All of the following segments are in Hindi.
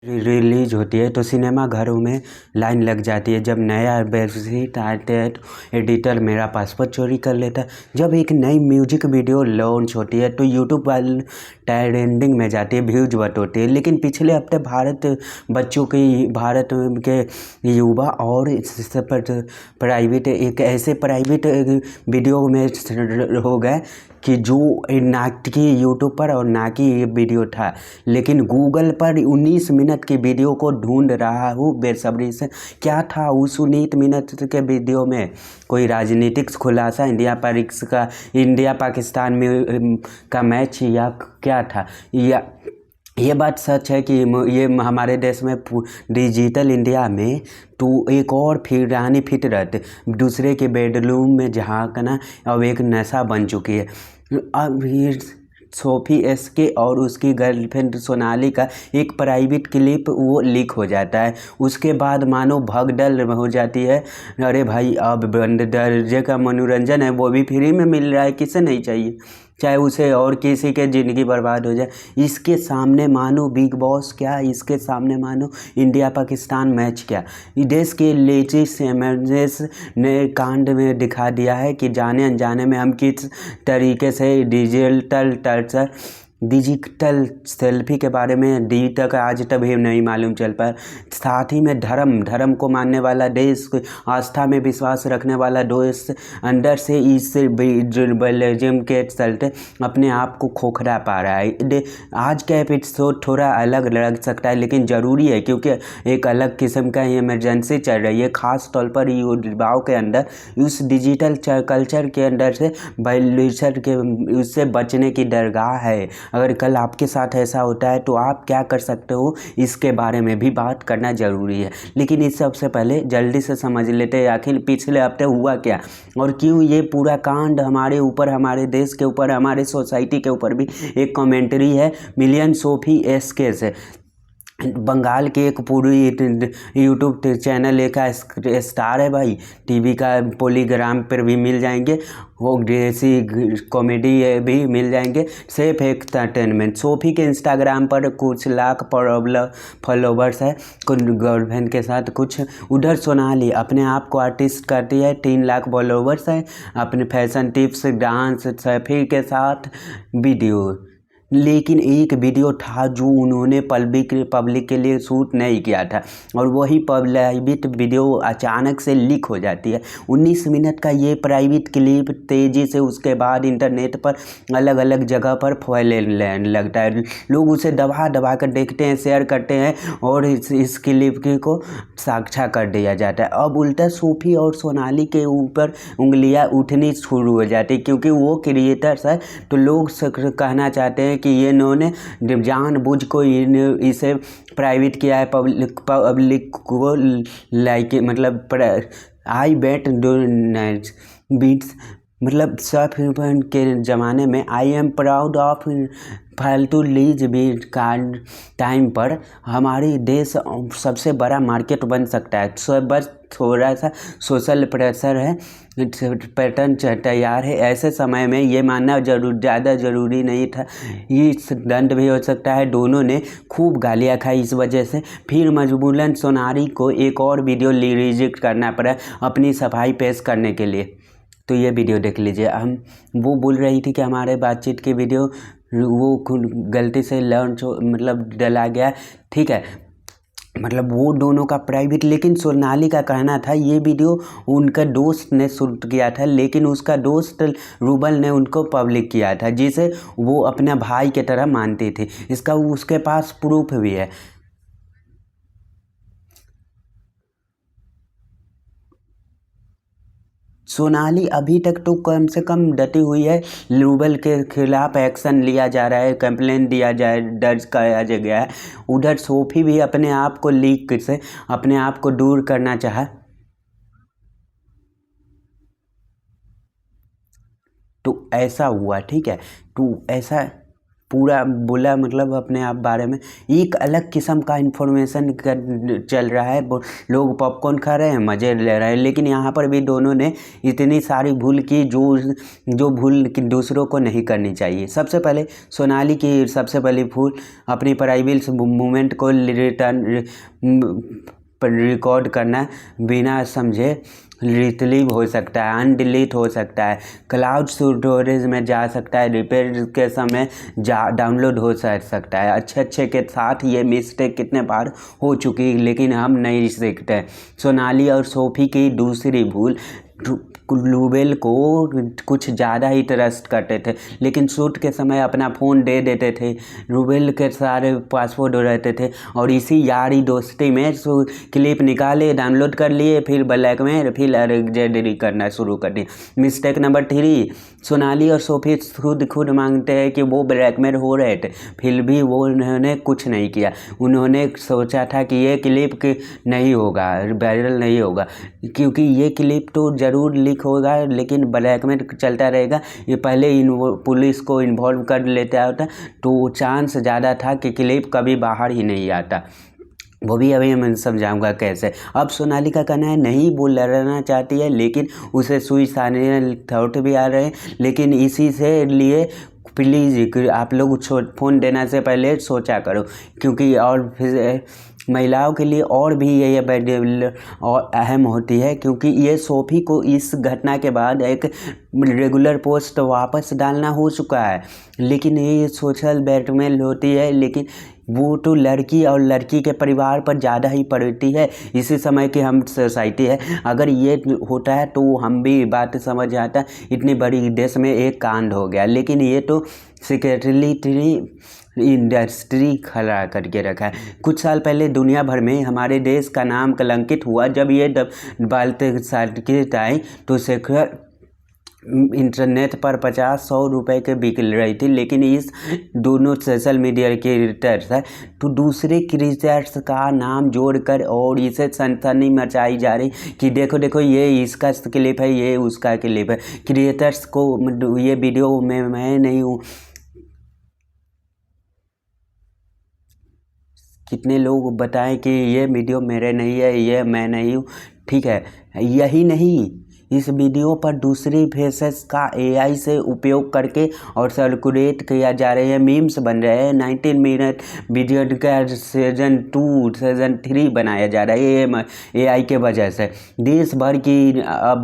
रिलीज होती है तो सिनेमा घरों में लाइन लग जाती है। जब नया वेबसाइट आते हैं तो एडिटर मेरा पासवर्ड चोरी कर लेता है। जब एक नई म्यूजिक वीडियो लॉन्च होती है तो यूट्यूब वाले ट्रेंडिंग में जाती है, व्यूज बटोरती है। लेकिन पिछले हफ्ते भारत के युवा और ऐसे प्राइवेट वीडियो में हो गए कि जो ना कि यूट्यूब पर और ना कि ये वीडियो था, लेकिन गूगल पर 19 मिनट की वीडियो को ढूंढ रहा हूँ बेसब्री से। क्या था उस 19 मिनट के वीडियो में? कोई राजनीतिक खुलासा, इंडिया पाकिस्तान में का मैच, या क्या था? या ये बात सच है कि ये हमारे देश में डिजिटल इंडिया में तो एक और फिरानी फितरत दूसरे के बेडरूम में झांकना अब एक नशा बन चुकी है। अब ये सोफी एसके और उसकी गर्लफ्रेंड सोनाली का एक प्राइवेट क्लिप वो लीक हो जाता है। उसके बाद मानो भगदड़ हो जाती है। अरे भाई, अब दर्जे का मनोरंजन है वो भी फ्री में मिल रहा है, किसे नहीं चाहिए, चाहे उसे और किसी के ज़िंदगी बर्बाद हो जाए। इसके सामने मानो बिग बॉस क्या, इसके सामने मानो इंडिया पाकिस्तान मैच क्या। देश के लेटेस्ट इमरजेंस ने कांड में दिखा दिया है कि जाने अनजाने में हम किस तरीके से डिजिटल सेल्फी के बारे में आज तक भी नहीं मालूम चल पाया। साथ ही में धर्म को मानने वाला देश, आस्था में विश्वास रखने वाला देश अंदर से इस ट्रिबलिज्म के चलते अपने आप को खोखला पा रहा है। आज का एपिसोड थोड़ा अलग लग सकता है, लेकिन ज़रूरी है क्योंकि एक अलग किस्म का इमरजेंसी चल रही है। ख़ास तौर पर युवाओं के अंदर उस डिजिटल कल्चर के अंदर से उससे बचने की दरगाह है। अगर कल आपके साथ ऐसा होता है तो आप क्या कर सकते हो, इसके बारे में भी बात करना ज़रूरी है। लेकिन इस सबसे पहले जल्दी से समझ लेते हैं आखिर पिछले हफ्ते हुआ क्या और क्यों ये पूरा कांड हमारे ऊपर, हमारे देश के ऊपर, हमारे सोसाइटी के ऊपर भी एक कमेंट्री है मिलियन सोफी एसके से। बंगाल की एक पूरी यूट्यूब चैनल एक स्टार है भाई, टीवी का पॉलीग्राम पर भी मिल जाएंगे, वो देसी कॉमेडी भी मिल जाएंगे, सिर्फ एंटरटेनमेंट। सोफी के इंस्टाग्राम पर कुछ लाख फॉलोवर्स है, कुछ गर्लफ्रेंड के साथ कुछ। उधर सोनाली अपने आप को आर्टिस्ट करती है, 3 लाख फॉलोवर्स है, अपने फैशन टिप्स, डांस, सफी के साथ वीडियो। लेकिन एक वीडियो था जो उन्होंने पब्लिक के लिए शूट नहीं किया था और वही प्राइवेट वीडियो अचानक से लीक हो जाती है। 19 मिनट का ये प्राइवेट क्लिप तेज़ी से उसके बाद इंटरनेट पर अलग अलग जगह पर फैलने लगता है। लोग उसे दबा दबा कर देखते हैं, शेयर करते हैं और इस क्लिप को साझा कर दिया जाता है। अब उल्टा सोफी और सोनाली के ऊपर उंगलियां उठनी शुरू हो जाती है क्योंकि वो क्रिएटर्स है, तो लोग कहना चाहते हैं कि ये इन्होंने जानबूझ को इसे प्राइवेट किया है, पब्लिक को लाइक, मतलब आई बेट डो बीट्स, मतलब सब के ज़माने में आई एम प्राउड ऑफ फालतू लीज बीट कार्ड टाइम पर हमारी देश सबसे बड़ा मार्केट बन सकता है। सो बस थोड़ा सा सोशल प्रेशर है, पैटर्न तैयार है। ऐसे समय में ये मानना ज़्यादा ज़रूरी नहीं था। ये दंड भी हो सकता है। दोनों ने खूब गालियाँ खाई इस वजह से। फिर मजबूरन सोनाली को एक और वीडियो रिजेक्ट करना पड़ा अपनी सफाई पेश करने के लिए। तो ये वीडियो देख लीजिए। वो बोल रही थी कि हमारे बातचीत की वीडियो वो गलती से लॉन्च मतलब डला गया, ठीक है, मतलब वो दोनों का प्राइवेट। लेकिन सोनाली का कहना था ये वीडियो उनका दोस्त ने शूट किया था, लेकिन उसका दोस्त रूबल ने उनको पब्लिक किया था, जिसे वो अपने भाई की तरह मानती थी। इसका उसके पास प्रूफ भी है। सोनाली अभी तक तो कम से कम डटी हुई है। रूबल के खिलाफ एक्शन लिया जा रहा है, कंप्लेन दर्ज कराया गया है। उधर सोफी भी अपने आप को लीक से अपने आप को दूर करना चाहा, तो ऐसा हुआ, ठीक है। तो ऐसा पूरा बोला मतलब अपने आप बारे में एक अलग किस्म का इन्फॉर्मेशन चल रहा है। लोग पॉपकॉर्न खा रहे हैं, मज़े ले रहे हैं, लेकिन यहाँ पर भी दोनों ने इतनी सारी भूल की जो भूल दूसरों को नहीं करनी चाहिए। सबसे पहले सोनाली की सबसे पहली भूल अपनी प्राइवेट मूवमेंट को रिकॉर्ड करना बिना समझे रिलीव हो सकता है, अनडिलीट हो सकता है, क्लाउड स्टोरेज में जा सकता है, रिपेयर के समय डाउनलोड हो सकता है। अच्छे के साथ ये मिस्टेक कितने बार हो चुकी, लेकिन हम नहीं सीखते। सोनाली और सोफी की दूसरी भूल, रूबेल को कुछ ज़्यादा ही ट्रस्ट करते थे, लेकिन शूट के समय अपना फ़ोन दे देते थे। रूबेल के सारे पासवर्ड रहते थे और इसी यारी दोस्ती में क्लिप निकाले, डाउनलोड कर लिए, फिर ब्लैक में फिर जेडरी करना शुरू कर दिया। मिस्टेक नंबर 3, सोनाली और सोफी खुद मांगते हैं कि वो ब्लैकमेल हो रहे थे, फिर भी वो उन्होंने कुछ नहीं किया। उन्होंने सोचा था कि ये क्लिप नहीं होगा, वायरल नहीं होगा, क्योंकि ये क्लिप तो ज़रूर लीक होगा, लेकिन ब्लैकमेल चलता रहेगा। ये पहले पुलिस को इन्वॉल्व कर लेता होता तो चांस ज़्यादा था कि क्लिप कभी बाहर ही नहीं आता। वो भी अभी मैं समझाऊंगा कैसे। अब सोनाली का कहना है नहीं वो लड़ना चाहती है, लेकिन उसे सुइसाइडल थॉट भी आ रहे हैं, लेकिन इसी से लिए प्लीज़ आप लोग फ़ोन देने से पहले सोचा करो, क्योंकि और फिर महिलाओं के लिए और भी ये और अहम होती है, क्योंकि ये सोफी को इस घटना के बाद एक रेगुलर पोस्ट वापस डालना हो चुका है, लेकिन ये सोशल ब्लैकमेल होती है, लेकिन वो तो लड़की और लड़की के परिवार पर ज़्यादा ही पड़ती है। इसी समय की हम सोसाइटी है, अगर ये होता है तो हम भी बात समझ आता, इतनी बड़ी देश में एक कांड हो गया, लेकिन ये तो सिक्योरिटी इंडस्ट्री खड़ा करके रखा है। कुछ साल पहले दुनिया भर में हमारे देश का नाम कलंकित हुआ जब ये बालते सर्टिफिकेट आई तो शेखर इंटरनेट पर 50-100 रुपए के बिक रही थी, लेकिन इस दोनों सोशल मीडिया क्रिएटर्स है तो दूसरे क्रिएटर्स का नाम जोड़कर और इसे सनसनी मचाई जा रही कि देखो ये इसका क्लिप है, ये उसका क्लिप है। क्रिएटर्स को ये वीडियो में मैं नहीं हूँ, कितने लोग बताएं कि ये वीडियो मेरे नहीं है, ये मैं नहीं हूँ, ठीक है। यही नहीं, इस वीडियो पर दूसरी फेसेस का AI से उपयोग करके और सर्कुलेट किया जा रहे हैं, मीम्स बन रहे हैं। 19 मिनट वीडियो का सीजन 2 सीजन 3 बनाया जा रहा है AI के वजह से। देश भर की अब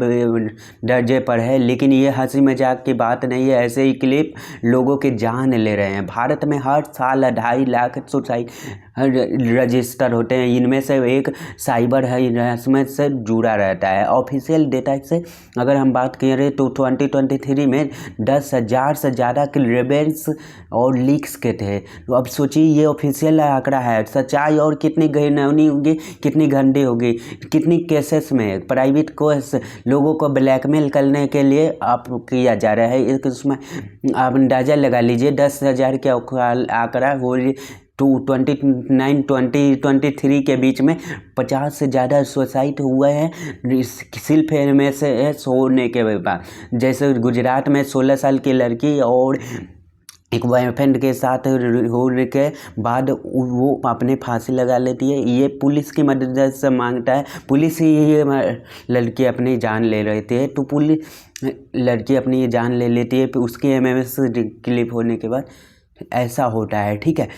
दर्जे पर है, लेकिन ये हंसी मजाक की बात नहीं है, ऐसे ही क्लिप लोगों की जान ले रहे हैं। भारत में हर साल 2.5 लाख सुसाइड रजिस्टर होते हैं, इनमें से एक साइबर हैरेसमेंट से जुड़ा रहता है। ऑफिशियल डेटा से अगर हम बात करें तो 2023 में 10,000 से ज़्यादा क्लेम्स और लीक्स के थे। तो अब सोचिए ये ऑफिशियल आंकड़ा है, सच्चाई और कितनी घिनौनी होगी, कितनी गंदी होगी, कितनी केसेस में प्राइवेट को लोगों को ब्लैकमेल करने के लिए आप किया जा रहा है। इसमें आप अंदाज़ा लगा लीजिए 10,000 के आंकड़ा हो तो 2023 के बीच में 50 से ज़्यादा सुसाइड हुए हैं सिर्फ में से सोने के बाद। जैसे गुजरात में 16 साल की लड़की और एक बॉयफ्रेंड के साथ होने के बाद वो अपने फांसी लगा लेती है, ये पुलिस की मदद से मांगता है। पुलिस ही ये लड़की अपनी जान ले रही थी तो पुलिस लड़की अपनी जान ले लेती है, उसकी MMS क्लिप होने के बाद ऐसा होता है, ठीक है।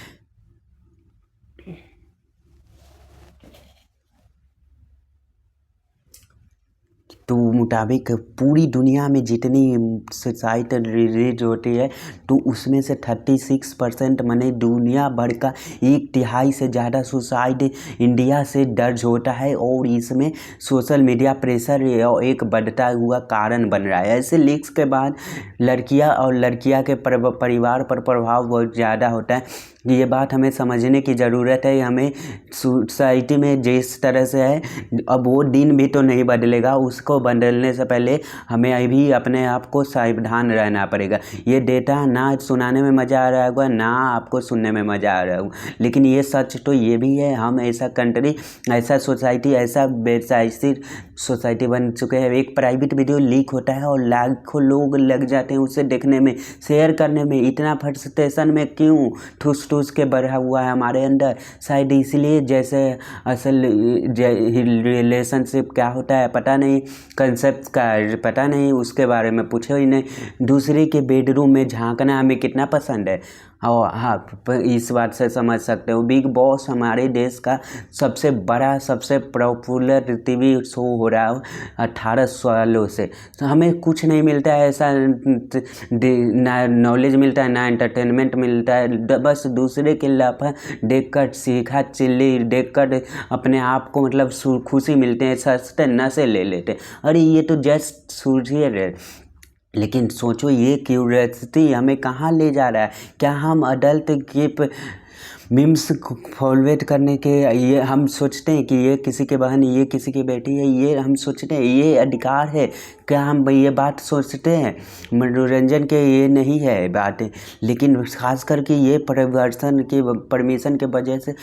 तो मुताबिक पूरी दुनिया में जितनी सुसाइड रिलीज होती है तो उसमें से 36% माने दुनिया भर का 1/3 से ज़्यादा सुसाइड इंडिया से दर्ज होता है, और इसमें सोशल मीडिया प्रेशर एक बढ़ता हुआ कारण बन रहा है। ऐसे लीक्स के बाद लड़कियां और लड़कियां के परिवार पर प्रभाव बहुत ज़्यादा होता है। ये बात हमें समझने की ज़रूरत है। हमें सोसाइटी में जिस तरह से है अब वो दिन भी तो नहीं बदलेगा, उसको बदल खेलने से पहले हमें अभी अपने आप को सावधान रहना पड़ेगा। ये डेटा ना सुनाने में मज़ा आ रहा होगा, ना आपको सुनने में मज़ा आ रहा होगा, लेकिन ये सच तो ये भी है। हम ऐसा कंट्री, ऐसा सोसाइटी, ऐसा बेसाइसी सोसाइटी बन चुके हैं। एक प्राइवेट वीडियो लीक होता है और लाखों लोग लग जाते हैं उसे देखने में, शेयर करने में। इतना फ्रस्ट्रेशन में क्यों ठूस ठूस के बढ़ा हुआ है हमारे अंदर? शायद इसलिए, जैसे असल रिलेशनशिप क्या होता है पता नहीं, कंसेप्ट का पता नहीं, उसके बारे में पूछो ही नहीं। दूसरे के बेडरूम में झांकना हमें कितना पसंद है। और हाँ, इस बात से समझ सकते हो, बिग बॉस हमारे देश का सबसे बड़ा, सबसे पॉपुलर टीवी शो हो रहा है 18 सालों से। तो हमें कुछ नहीं मिलता है ऐसा, ना नॉलेज मिलता है, ना एंटरटेनमेंट मिलता है। बस दूसरे के लाफा देखकर, सीखा चिल्ली देखकर अपने आप को मतलब खुशी मिलते हैं, सस्ते नशे ले लेते हैं। अरे ये तो जस्ट सूझिए। लेकिन सोचो, ये क्यूरियोसिटी हमें कहाँ ले जा रहा है? क्या हम अडल्ट के मीम्स फॉरवर्ड करने के, ये हम सोचते हैं कि ये किसी के बहन, ये किसी की बेटी है, ये हम सोचते हैं ये अधिकार है? क्या हम ये बात सोचते हैं? मनोरंजन के ये नहीं है बातें, लेकिन खास करके ये परिवर्तन के परमिशन के वजह से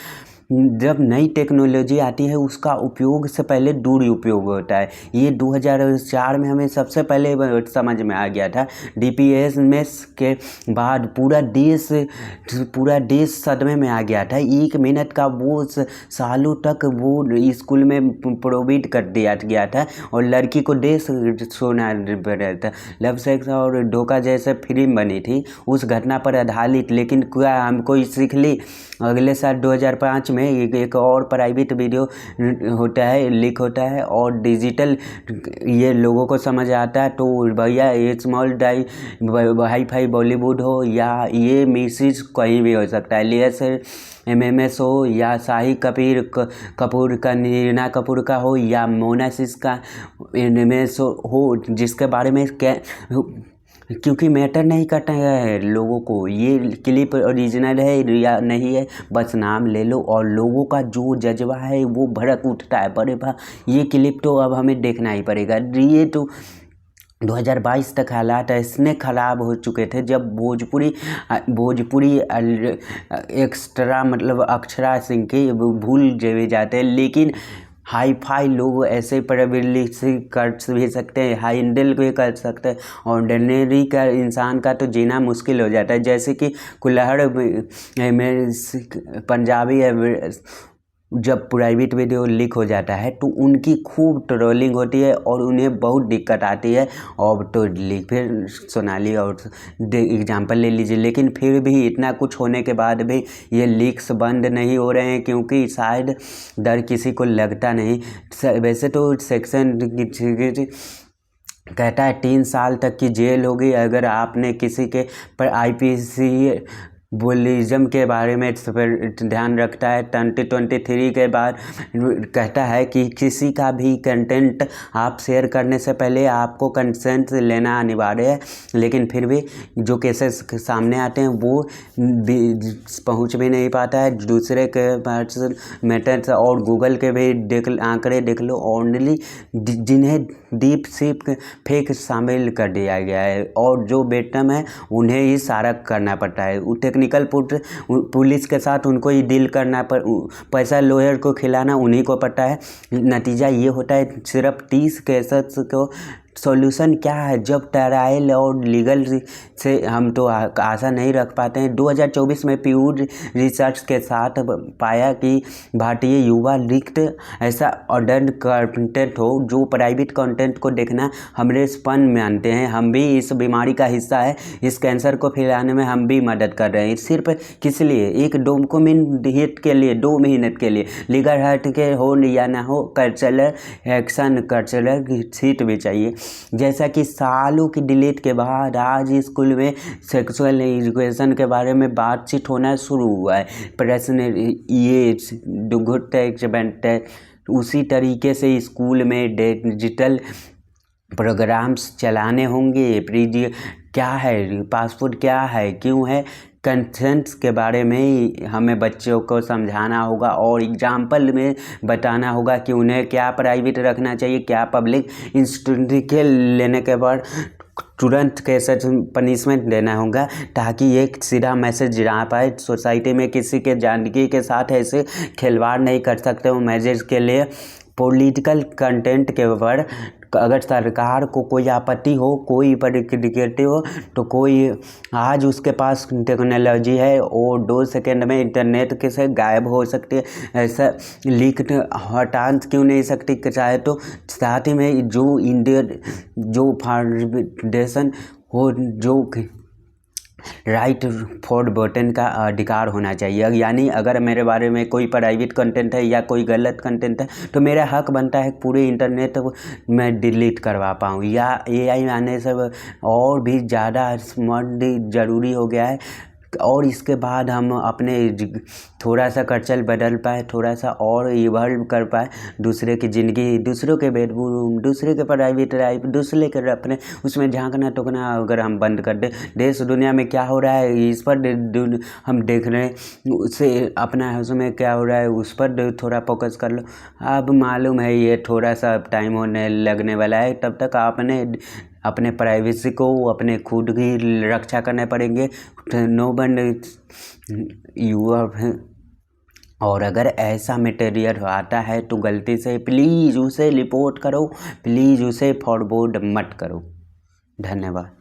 जब नई टेक्नोलॉजी आती है उसका उपयोग से पहले दुरुपयोग होता है। ये 2004 में हमें सबसे पहले समझ में आ गया था। डीपीएस में के बाद पूरा देश सदमे में आ गया था। 1 मिनट का वो सालों तक वो स्कूल में प्रोवाइड कर दिया गया था और लड़की को देश सोना पड़ा था। लव सेक्स और धोखा जैसे फिल्म बनी थी उस घटना पर आधारित। लेकिन क्या हमको सीख ली? अगले साल 2005 में एक और प्राइवेट वीडियो होता है, लीक होता है और डिजिटल ये लोगों को समझ आता है। तो भैया ये स्मॉल डाई हाई फाई बॉलीवुड हो या ये मैसेज कहीं भी हो सकता है, लियस एमएमएस हो या शाही कपूर का, नीना कपूर का हो या मोनासिस का एमएमएस हो, जिसके बारे में क्या, क्योंकि मैटर नहीं करता है लोगों को ये क्लिप ओरिजिनल है या नहीं है, बस नाम ले लो और लोगों का जो जज्बा है वो भड़क उठता है। बड़े भा ये क्लिप तो अब हमें देखना ही पड़ेगा। ये तो 2022 तक हालात ऐसे ख़राब हो चुके थे जब भोजपुरी एक्स्ट्रा मतलब अक्षरा सिंह के भूल जाए जाते हैं। लेकिन हाई फाई लोग ऐसे प्रोबेबिलिटी से कर भी सकते हैं, हाई हैंडल भी कर सकते हैं, ऑर्डिनरी का इंसान का तो जीना मुश्किल हो जाता है। जैसे कि कुल्हड़ में पंजाबी जब प्राइवेट वीडियो लीक हो जाता है तो उनकी खूब ट्रोलिंग होती है और उन्हें बहुत दिक्कत आती है। और तो लीक, फिर सोनाली और एग्जांपल ले लीजिए। लेकिन फिर भी इतना कुछ होने के बाद भी ये लीक्स बंद नहीं हो रहे हैं, क्योंकि शायद डर किसी को लगता नहीं। वैसे तो सेक्शन कहता है 3 साल तक की जेल होगी अगर आपने किसी के पर आईपीसी बुलिज्म के बारे में ध्यान रखता है। 2023 के बाद कहता है कि किसी का भी कंटेंट आप शेयर करने से पहले आपको कंसेंट लेना अनिवार्य है। लेकिन फिर भी जो केसेस सामने आते हैं वो पहुंच भी नहीं पाता है दूसरे के मैटर्स। और गूगल के भी आंकड़े देख लो, ओनली जिन्हें डीप सीप फेक शामिल कर दिया गया है और जो बेटम है उन्हें ही सारा करना पड़ता है। टेक्निकल पुलिस के साथ उनको ही डील करना पैसा लॉयर को खिलाना उन्हीं को पड़ता है। नतीजा ये होता है सिर्फ 30 केसेस को सॉल्यूशन क्या है जब ट्रायल और लीगल से हम तो आशा नहीं रख पाते हैं। 2024 में प्यूर रिसर्च के साथ पाया कि भारतीय युवा लिखत ऐसा अडल्ट कंटेंट हो जो प्राइवेट कंटेंट को देखना हमरेपन मानते हैं। हम भी इस बीमारी का हिस्सा है, इस कैंसर को फैलाने में हम भी मदद कर रहे हैं। सिर्फ किस लिए? एक डोपामिन हिट के लिए, 2 मिनट के लिए। लीगल हट के हो या ना हो, कल्चरल एक्शन, कल्चरल हिट भी चाहिए। जैसा कि सालों की डिलीट के बाद आज स्कूल में सेक्सुअल एजुकेशन के बारे में बातचीत होना शुरू हुआ है। प्रश्न ये उसी तरीके से स्कूल में डिजिटल प्रोग्राम्स चलाने होंगे। क्या है पासपोर्ट, क्या है, क्यों है, कंसेंट्स के बारे में हमें बच्चों को समझाना होगा और एग्जाम्पल में बताना होगा कि उन्हें क्या प्राइवेट रखना चाहिए, क्या पब्लिक इंस्टीट्यूट के लेने के बाद तुरंत कैसे पनिशमेंट देना होगा, ताकि एक सीधा मैसेज जा पाए सोसाइटी में। किसी के जानकारी के साथ ऐसे खिलवाड़ नहीं कर सकते हो मैसेज के लिए। पॉलिटिकल कंटेंट के ऊपर अगर सरकार को कोई आपत्ति हो, कोई प्रतिक्रिया हो, तो कोई आज उसके पास टेक्नोलॉजी है और 2 सेकंड में इंटरनेट के से गायब हो सकती है। ऐसा लीक हटा क्यों नहीं सकती चाहे तो। साथ ही में जो इंडिया जो फाउंडेशन हो, जो राइट फॉर बटन का अधिकार होना चाहिए। यानी अगर मेरे बारे में कोई प्राइवेट कंटेंट है या कोई गलत कंटेंट है तो मेरा हक बनता है पूरे इंटरनेट में डिलीट करवा पाऊँ। या एआई आने से और भी ज़्यादा स्मार्ट ज़रूरी हो गया है। और इसके बाद हम अपने थोड़ा सा कल्चर बदल पाए, थोड़ा सा और इवॉल्व कर पाए, दूसरे की ज़िंदगी, दूसरों के बेडरूम, दूसरे के प्राइवेट लाइफ, दूसरे के अपने उसमें झांकना टोकना अगर हम बंद कर दें, देश दुनिया में क्या हो रहा है इस पर हम देख रहे हैं, उससे अपना उसमें क्या हो रहा है उस पर थोड़ा फोकस कर लो। अब मालूम है ये थोड़ा सा टाइम होने लगने वाला है, तब तक आपने अपने प्राइवेसी को अपने खुद की रक्षा करने पड़ेंगे। No one you are. और अगर ऐसा मटेरियल आता है तो गलती से प्लीज़ उसे रिपोर्ट करो, प्लीज़ उसे फॉरवर्ड मत करो। धन्यवाद।